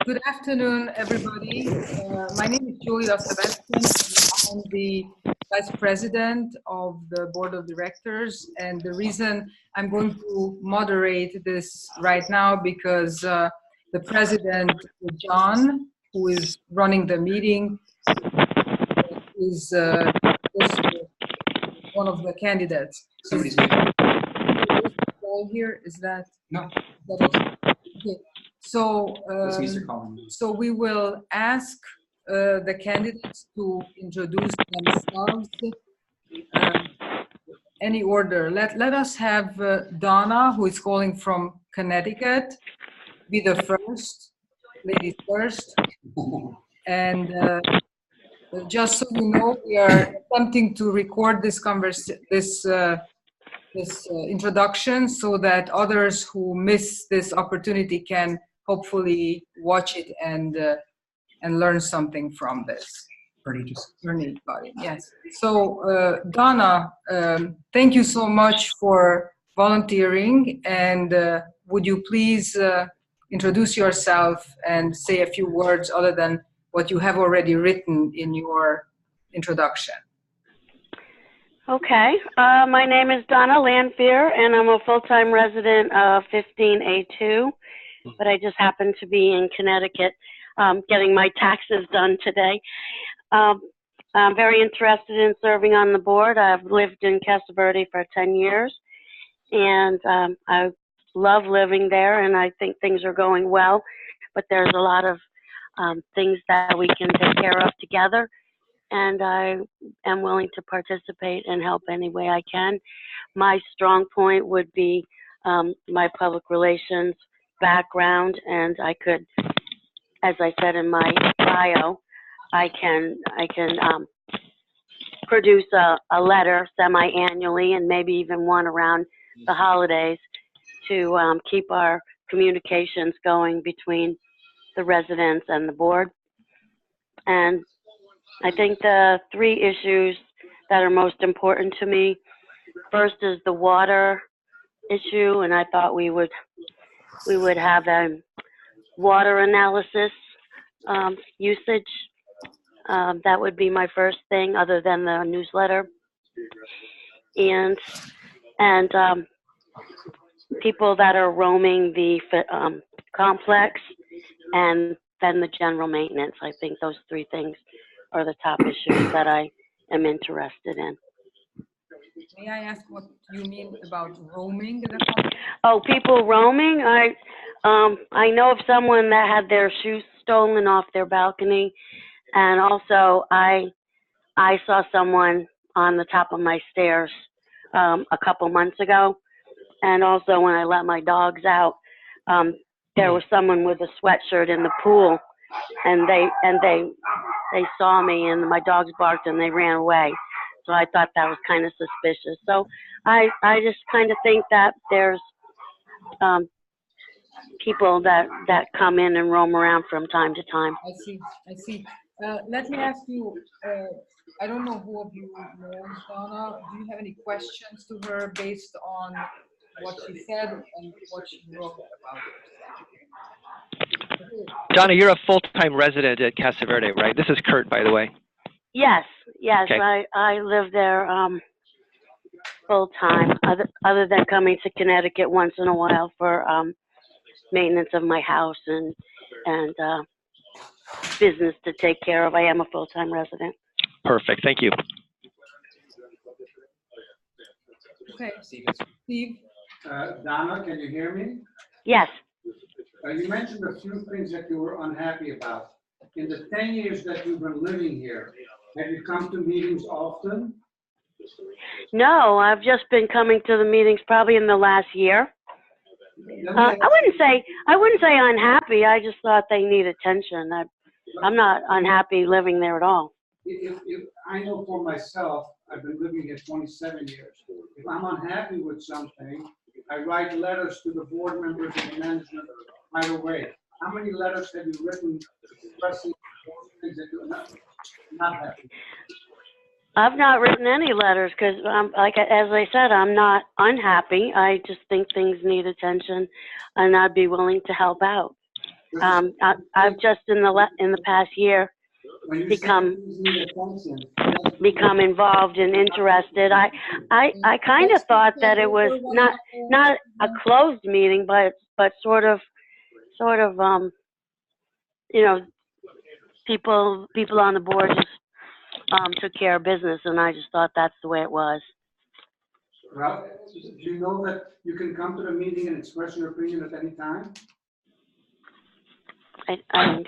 Good afternoon, everybody. My name is Julia Sebastian. I'm the Vice President of the Board of Directors, and the reason I'm going to moderate this right now because the President, John, who is running the meeting, is one of the candidates. Somebody's here. Here is that? No. Okay. So, So we will ask the candidates to introduce themselves. Any order. Let us have Donna, who is calling from Connecticut, be the first, ladies first. And just so you know, we are attempting to record this introduction so that others who miss this opportunity can hopefully watch it and learn something from this. Bernie, got it. Yes. So Donna, thank you so much for volunteering, and would you please introduce yourself and say a few words other than what you have already written in your introduction? Okay, my name is Donna Lanphear, and I'm a full-time resident of 15A2, but I just happen to be in Connecticut getting my taxes done today. I'm very interested in serving on the board. I've lived in Casa Verde for 10 years, and I love living there, and I think things are going well, but there's a lot of things that we can take care of together. And I am willing to participate and help any way I can. My strong point would be my public relations background, and I could, as I said in my bio, I can produce a letter semi-annually and maybe even one around the holidays to keep our communications going between the residents and the board. And I think the three issues that are most important to me, first is the water issue, and I thought we would have a water analysis usage. That would be my first thing, other than the newsletter. And people that are roaming the complex, and then the general maintenance. I think those three things are the top issues that I am interested in. May I ask what you mean about roaming? Oh, people roaming? I know of someone that had their shoes stolen off their balcony, and also I saw someone on the top of my stairs a couple months ago, and also when I let my dogs out, there was someone with a sweatshirt in the pool, and they saw me, and my dogs barked and they ran away. So I thought that was kind of suspicious. So I just kind of think that there's people that come in and roam around from time to time. I see. Let me ask you, I don't know who of you knows Donna. Do you have any questions to her based on what she said and what she wrote about herself? Donna, you're a full-time resident at Casa Verde, right? This is Kurt, by the way. Yes. Okay. I live there full-time, other than coming to Connecticut once in a while for maintenance of my house and business to take care of. I am a full-time resident. Perfect. Thank you. Okay. Steve? Donna, can you hear me? Yes. You mentioned a few things that you were unhappy about. In the 10 years that you've been living here, have you come to meetings often? No, I've just been coming to the meetings probably in the last year. I wouldn't say unhappy. I just thought they need attention. I'm not unhappy living there at all. I know for myself, I've been living here 27 years. If I'm unhappy with something, I write letters to the board members and the management right away. How many letters have you written expressing things that you're not happy? I've not written any letters because, as I said, I'm not unhappy. I just think things need attention, and I'd be willing to help out. I've just in the past year When you become say things need attention, become involved and interested. I kind of thought that it was not a closed meeting, but sort of you know, people on the board just took care of business, and I just thought that's the way it was. well, do you know that you can come to the meeting and express your opinion at any time? I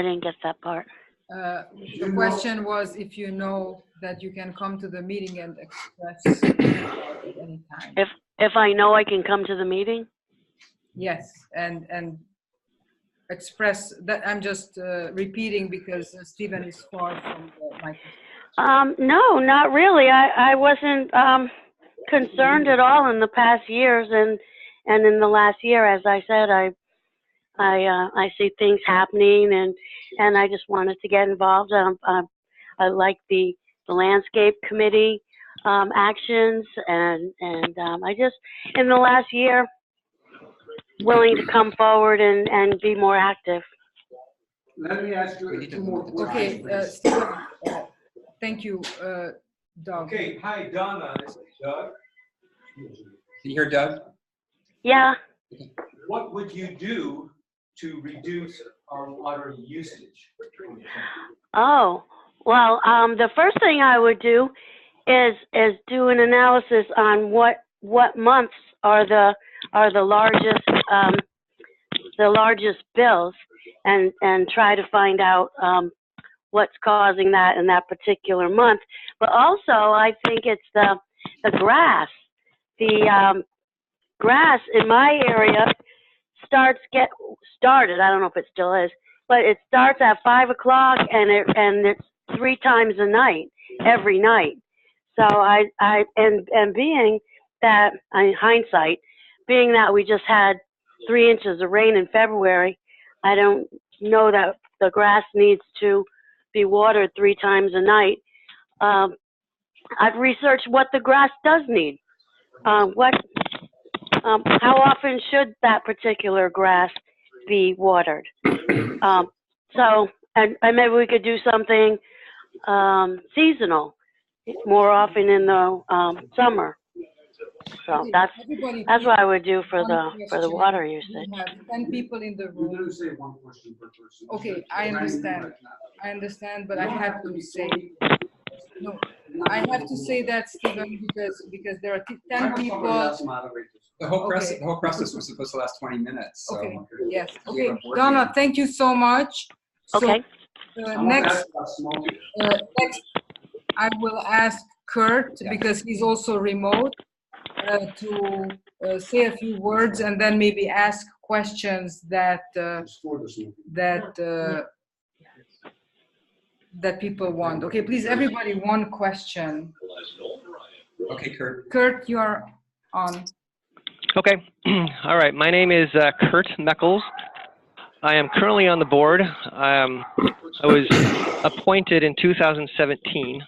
didn't get that part. The question was if you know that you can come to the meeting and express at any time. If I know I can come to the meeting? Yes, and express that. I'm just repeating because Stephen is far from the microphone. No, not really. I wasn't concerned at all in the past years, and in the last year, as I said, I see things happening, and I just wanted to get involved. I like the landscape committee actions, and I just in the last year willing to come forward and be more active. Let me ask you two more questions. Okay, Stephen, thank you, Doug. Okay, hi, Donna, this is Doug. Can you hear Doug? Yeah. What would you do to reduce our water usage? Oh, well, the first thing I would do is do an analysis on what months are the largest bills, and try to find out what's causing that in that particular month. But also, I think it's the grass. The grass in my area started. I don't know if it still is, but it starts at 5 o'clock and it's 3 times a night, every night. So and being that, in hindsight, being that we just had 3 inches of rain in February, I don't know that the grass needs to be watered 3 times a night. I've researched what the grass does need. How often should that particular grass be watered? So, and maybe we could do something seasonal, more often in the summer. So that's what I would do for the water usage. We have 10 people in the You room. didn't say one question per person. Okay, I understand. I understand, but I have to say, no, I have to say that, Stephen, because there are 10 people. The whole Okay. process was supposed to last 20 minutes. So Okay, yes. we have Okay, a board Donna, meeting. thank you so much. So, Okay. next, I will ask Kurt, because he's also remote, to say a few words and then maybe ask questions that people want. Okay, please, everybody, one question. Okay, Kurt. Kurt, you are on. Okay. All right. My name is Kurt Mechals. I am currently on the board. I was appointed in 2017.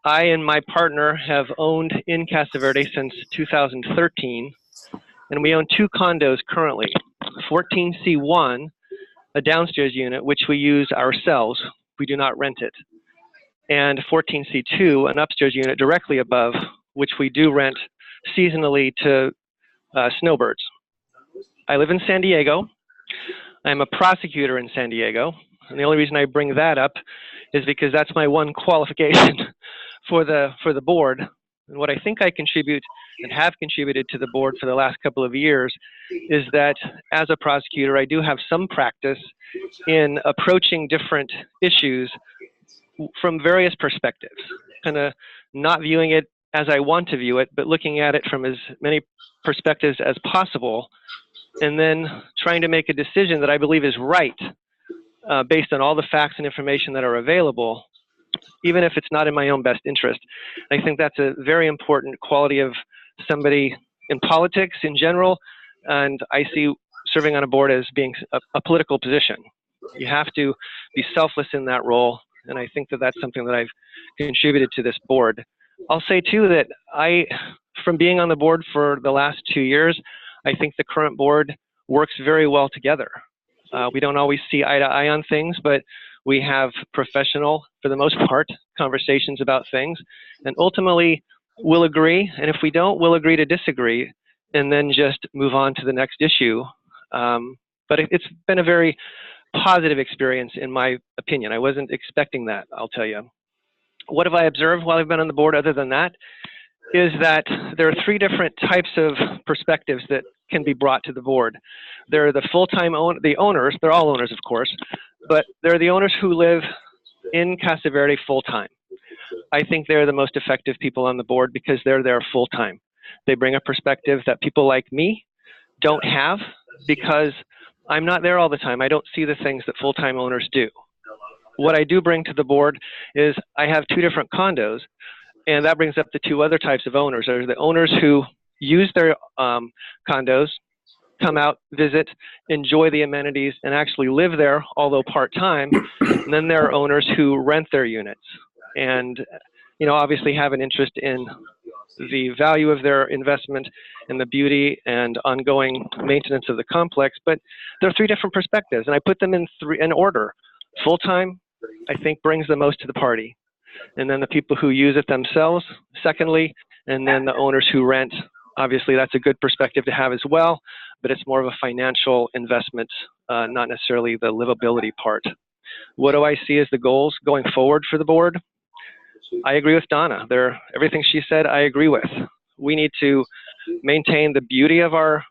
I and my partner have owned in Casa Verde since 2013, and we own 2 condos currently, 14C1, a downstairs unit, which we use ourselves. We do not rent it, and 14C2, an upstairs unit directly above, which we do rent seasonally to snowbirds. I live in San Diego. I'm a prosecutor in San Diego, and the only reason I bring that up is because that's my one qualification for the board. And what I think I contribute and have contributed to the board for the last couple of years is that as a prosecutor, I do have some practice in approaching different issues from various perspectives, kind of not viewing it as I want to view it, but looking at it from as many perspectives as possible, and then trying to make a decision that I believe is right based on all the facts and information that are available, even if it's not in my own best interest. I think that's a very important quality of somebody in politics in general, and I see serving on a board as being a political position. You have to be selfless in that role, and I think that that's something that I've contributed to this board. I'll say too that from being on the board for the last 2 years, I think the current board works very well together. We don't always see eye to eye on things, but we have professional, for the most part, conversations about things. And ultimately, we'll agree. And if we don't, we'll agree to disagree and then just move on to the next issue. But it's been a very positive experience, in my opinion. I wasn't expecting that, I'll tell you. What have I observed while I've been on the board other than that? Is that there are three different types of perspectives that can be brought to the board. There are the full-time owners, they're all owners, of course, but there are the owners who live in Casa Verde full-time. I think they're the most effective people on the board because they're there full-time. They bring a perspective that people like me don't have because I'm not there all the time. I don't see the things that full-time owners do. What I do bring to the board is I have two different condos, and that brings up the two other types of owners. There's the owners who use their condos, come out, visit, enjoy the amenities, and actually live there, although part-time. And then there are owners who rent their units and, obviously have an interest in the value of their investment and the beauty and ongoing maintenance of the complex. But there are three different perspectives, and I put them in order. Full-time, I think, brings the most to the party. And then the people who use it themselves, secondly, and then the owners who rent. Obviously, that's a good perspective to have as well, but it's more of a financial investment, not necessarily the livability part. What do I see as the goals going forward for the board? I agree with Donna. Everything she said, I agree with. We need to maintain the beauty of our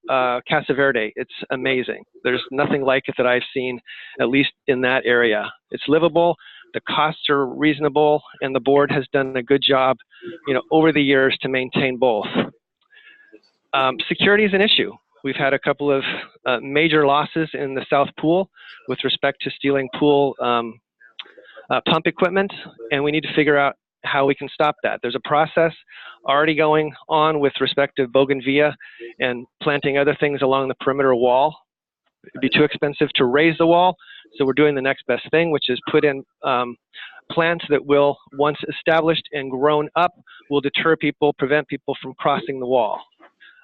Casa Verde. It's amazing. There's nothing like it that I've seen, at least in that area. It's livable. The costs are reasonable, and the board has done a good job, over the years to maintain both. Security is an issue. We've had a couple of major losses in the South Pool with respect to stealing pool pump equipment, and we need to figure out how we can stop that. There's a process already going on with respect to bougainvillea and planting other things along the perimeter wall. It'd be too expensive to raise the wall, so we're doing the next best thing, which is put in plants that will, once established and grown up, will deter people, prevent people from crossing the wall.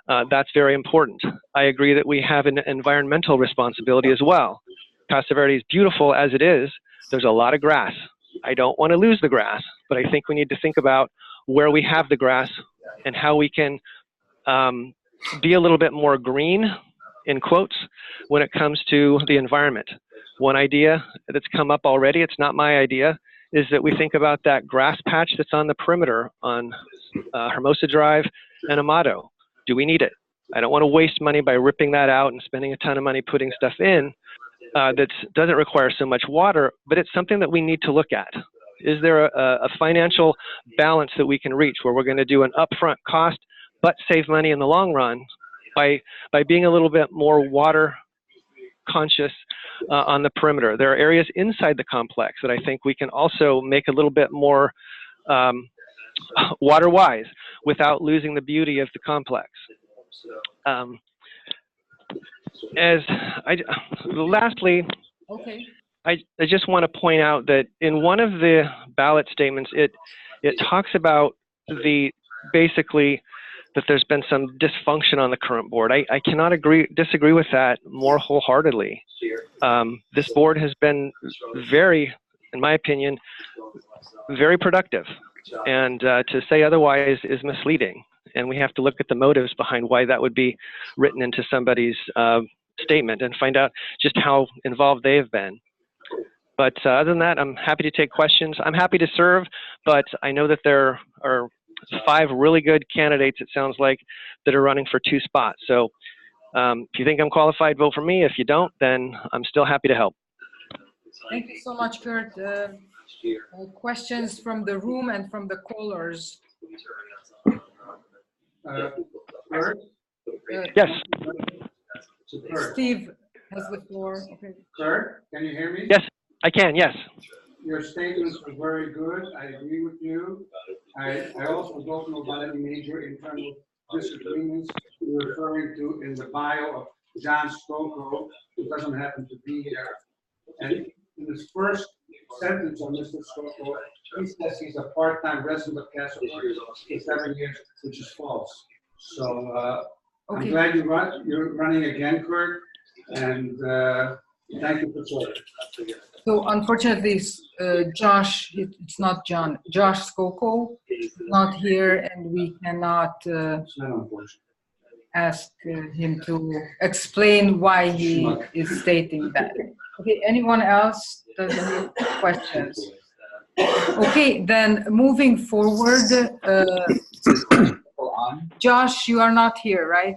That's very important. I agree that we have an environmental responsibility as well. Casa Verde is beautiful as it is. There's a lot of grass. I don't want to lose the grass, but I think we need to think about where we have the grass and how we can be a little bit more green, in quotes, when it comes to the environment. One idea that's come up already, it's not my idea, is that we think about that grass patch that's on the perimeter on Hermosa Drive and Amato. Do we need it? I don't want to waste money by ripping that out and spending a ton of money putting stuff in that doesn't require so much water, but it's something that we need to look at. Is there a financial balance that we can reach where we're going to do an upfront cost but save money in the long run by being a little bit more water conscious on the perimeter? There are areas inside the complex that I think we can also make a little bit more water wise without losing the beauty of the complex. Lastly, okay. I just want to point out that in one of the ballot statements, it talks about basically that there's been some dysfunction on the current board. I cannot disagree with that more wholeheartedly. This board has been very, in my opinion, very productive, and to say otherwise is misleading. And we have to look at the motives behind why that would be written into somebody's statement and find out just how involved they have been. But other than that, I'm happy to take questions. I'm happy to serve, but I know that there are 5 really good candidates, it sounds like, that are running for 2 spots. So if you think I'm qualified, vote for me. If you don't, then I'm still happy to help. Thank you so much, Kurt. Questions from the room and from the callers. Kurt? Yes. Steve has the floor. Okay. Kurt, can you hear me? Yes, I can, yes. Your statements were very good. I agree with you. I also don't know about any major internal disagreements you're referring to in the bio of John Stocco, who doesn't happen to be here. And in his first sentence on Mr. Stocco, he says he's a part-time resident of Casa Verde for 7 years, which is false. So I'm glad you're running again, Kurt. And thank you for serving. So unfortunately, Josh, it's not John, Josh Skoko is not here, and we cannot It's not unfortunate. ask him to explain why he is stating that. Okay, anyone else? Does any questions? Okay, then moving forward, Josh, you are not here, right?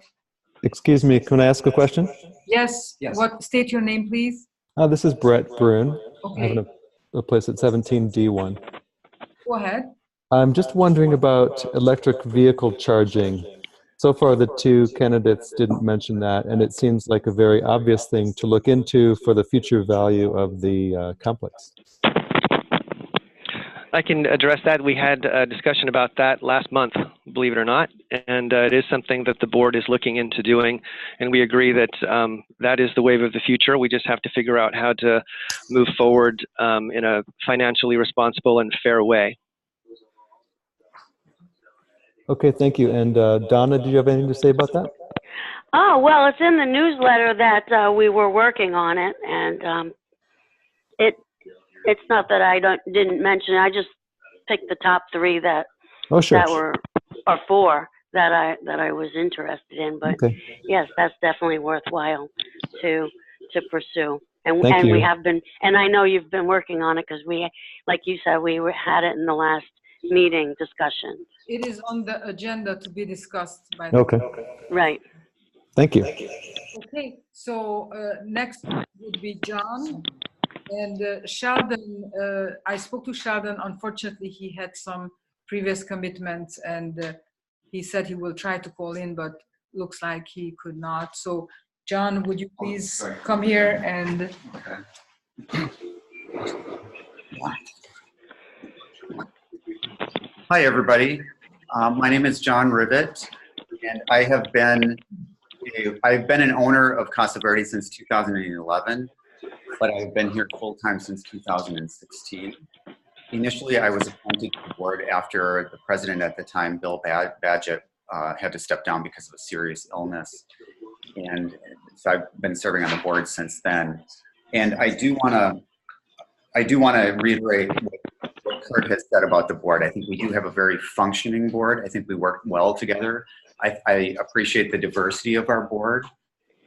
Excuse me, can I ask a question? Yes. Yes. What? State your name, please. This is Brett Bruin. I have Okay. a place at 17D1. Go ahead. I'm just wondering about electric vehicle charging. So far, the two candidates didn't mention that, and it seems like a very obvious thing to look into for the future value of the complex. I can address that. We had a discussion about that last month, believe it or not, and it is something that the board is looking into doing, and we agree that that is the wave of the future. We just have to figure out how to move forward in a financially responsible and fair way. Okay, thank you. And Donna, did you have anything to say about that? Oh, well, it's in the newsletter that we were working on it, and it's not that I didn't mention it. I just picked the top three that Oh, sure. that were, or four that I was interested in. But Okay. yes, that's definitely worthwhile to pursue. And Thank and we you. have been, and I know you've been working on it because we, like you said, had it in the last meeting discussion. It is on the agenda to be discussed by the. Okay. Right. Thank you. Okay, so next would be John. And Sheldon, I spoke to Sheldon. Unfortunately, he had some previous commitments, and he said he will try to call in, but looks like he could not. So, John, would you please come here and... Hi, everybody. My name is John Rivett, and I've been an owner of Casa Verde since 2011, but I've been here full-time since 2016. Initially, I was appointed to the board after the president at the time, Bill Badgett, had to step down because of a serious illness. And so I've been serving on the board since then. And I do want to reiterate what Kurt has said about the board. I think we do have a very functioning board. I think we work well together. I appreciate the diversity of our board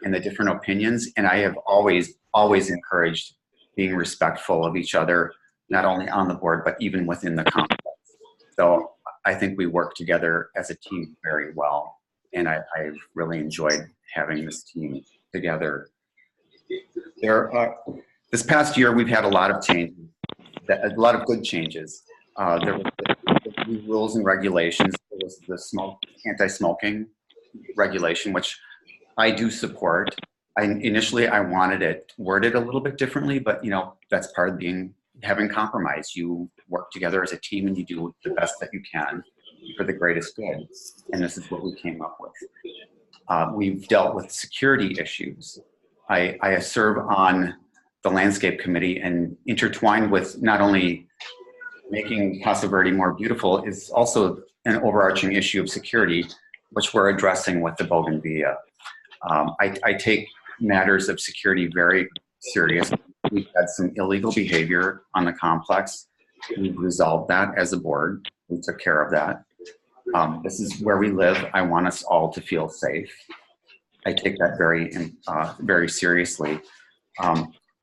and the different opinions. And I have always encouraged being respectful of each other, not only on the board, but even within the complex. So I think we work together as a team very well. And I've really enjoyed having this team together. This past year, we've had a lot of changes, a lot of good changes. There were the new rules and regulations. There was the anti-smoking regulation, which I do support. Initially, I wanted it worded a little bit differently, but that's part of having compromise. You work together as a team and you do the best that you can for the greatest good. And this is what we came up with. We've dealt with security issues. I serve on the landscape committee, and intertwined with not only making Casa Verde more beautiful is also an overarching issue of security, which we're addressing with the Bougainvillea. I take matters of security very serious. We've had some illegal behavior on the complex. We've resolved that as a board. We took care of that. This is where we live. I want us all to feel safe. I take that very seriously.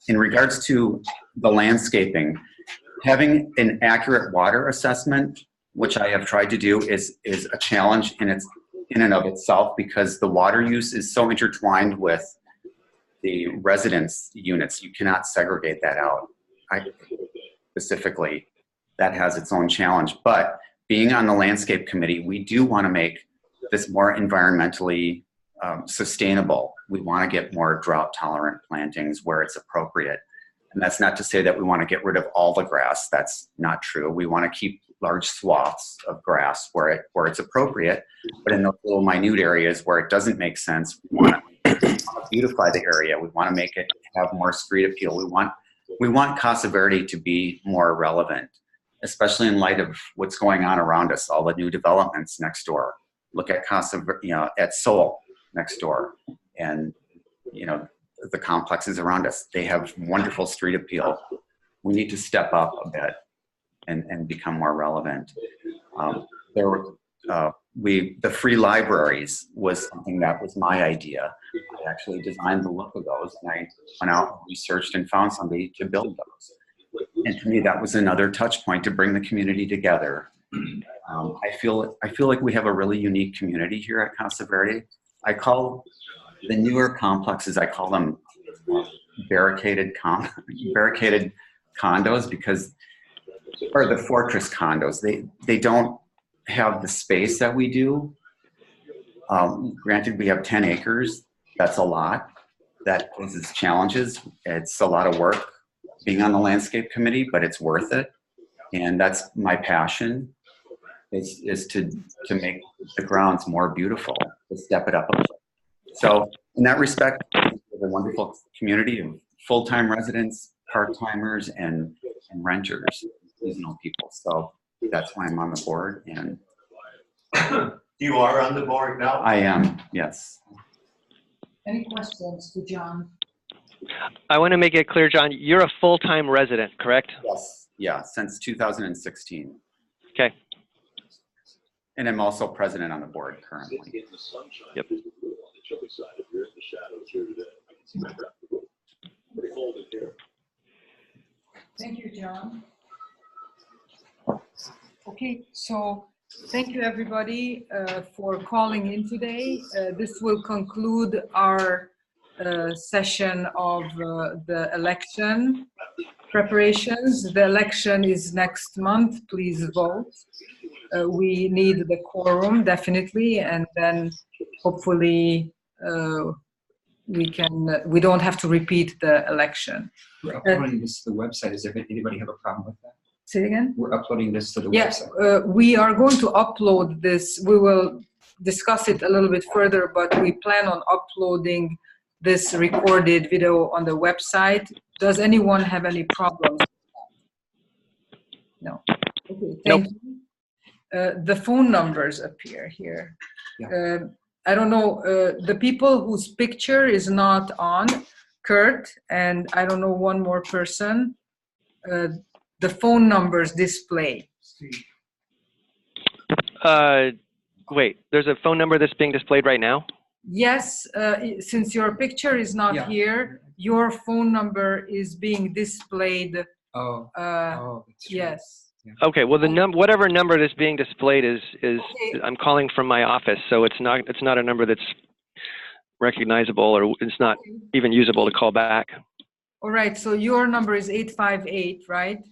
In regards to the landscaping, having an accurate water assessment, which I have tried to do, is a challenge in and of itself, because the water use is so intertwined with the residence units. You cannot segregate that out. Specifically, that has its own challenge. But being on the landscape committee, we do want to make this more environmentally sustainable. We want to get more drought-tolerant plantings where it's appropriate. And that's not to say that we want to get rid of all the grass. That's not true. We want to keep large swaths of grass where it's appropriate, but in those little minute areas where it doesn't make sense, we want to beautify the area. We want to make it have more street appeal. We want Casa Verde to be more relevant, especially in light of what's going on around us, all the new developments next door. Look at at Seoul next door, and the the complexes around us. They have wonderful street appeal. We need to step up a bit and become more relevant. The free libraries was something that was my idea. I actually designed the look of those, and I went out, researched, and found somebody to build those. And to me, that was another touch point to bring the community together. I feel like we have a really unique community here at Casa Verde. I call the newer complexes, I call them barricaded condos, because, or the fortress condos. They don't have the space that we do. Granted, we have 10 acres. That's a lot. That poses challenges. It's a lot of work being on the landscape committee, but it's worth it. And that's my passion, is to make the grounds more beautiful, to step it up a bit. So in that respect, we have a wonderful community of full-time residents, part-timers, and renters, seasonal people. So that's why I'm on the board. And You are on the board now? I am, yes. Any questions to John? I want to make it clear, John, you're a full-time resident, correct? Yes, yeah, since 2016. Okay. And I'm also president on the board currently. Yep. Thank you, John. Okay, so thank you everybody for calling in today. This will conclude our session of the election preparations. The election is next month. Please vote. We need the quorum definitely, and then hopefully we don't have to repeat the election. We're uploading this to the website. Does anybody have a problem with that? Say it again? We're uploading this to the Yes, website. we are going to upload this. We will discuss it a little bit further, but we plan on uploading this recorded video on the website. Does anyone have any problems? No. Okay, thank you. The phone numbers appear here. Yeah. I don't know, the people whose picture is not on, Kurt, and I don't know one more person, the phone numbers display. Wait, there's a phone number that's being displayed right now? Yes, since your picture is not Yeah. here, your phone number is being displayed. Oh, that's true. Yes. Okay, well whatever number that's being displayed is Okay. I'm calling from my office, so it's not a number that's recognizable, or it's not even usable to call back. All right, so your number is 858, right?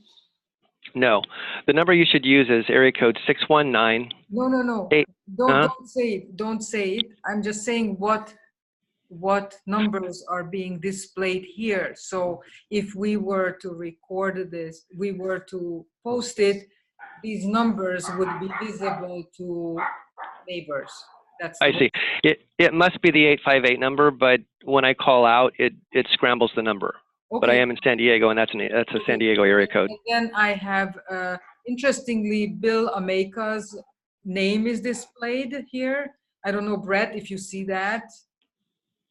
No, the number you should use is area code 619. No. Don't say it. Don't say it. I'm just saying what numbers are being displayed here. So if we were to record this, we were to post it, these numbers would be visible to neighbors. That's I see. It must be the 858 number, but when I call out, it scrambles the number. Okay. But I am in San Diego, and that's a San Diego area code. And then I have, interestingly, Bill Ameka's name is displayed here. I don't know, Brett, if you see that.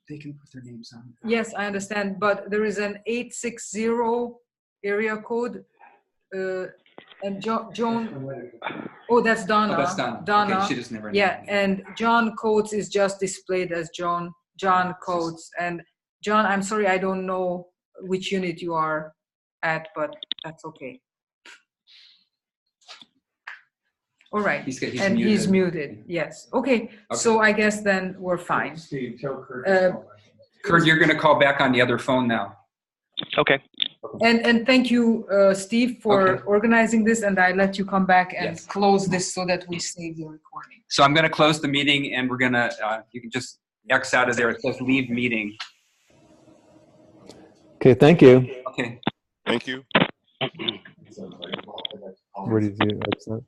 They can put their names on. Yes, I understand, but there is an 860 area code, and Joan, oh, that's Donna. Oh, that's Donna. Donna. Okay, she just never. Yeah, and John Coates is just displayed as John Coates. And John, I'm sorry, I don't know which unit you are at, but that's okay. All right, he's muted. Yes, okay. So I guess then we're fine. Steve, tell Kurt. Kurt, you're going to call back on the other phone now. Okay. And thank you, Steve, for organizing this, and I let you come back and Yes. close this so that we save the recording. So I'm going to close the meeting, and we're going to, you can just X out of there. It says leave meeting. Okay, thank you. Okay. Thank you. Where did you exit?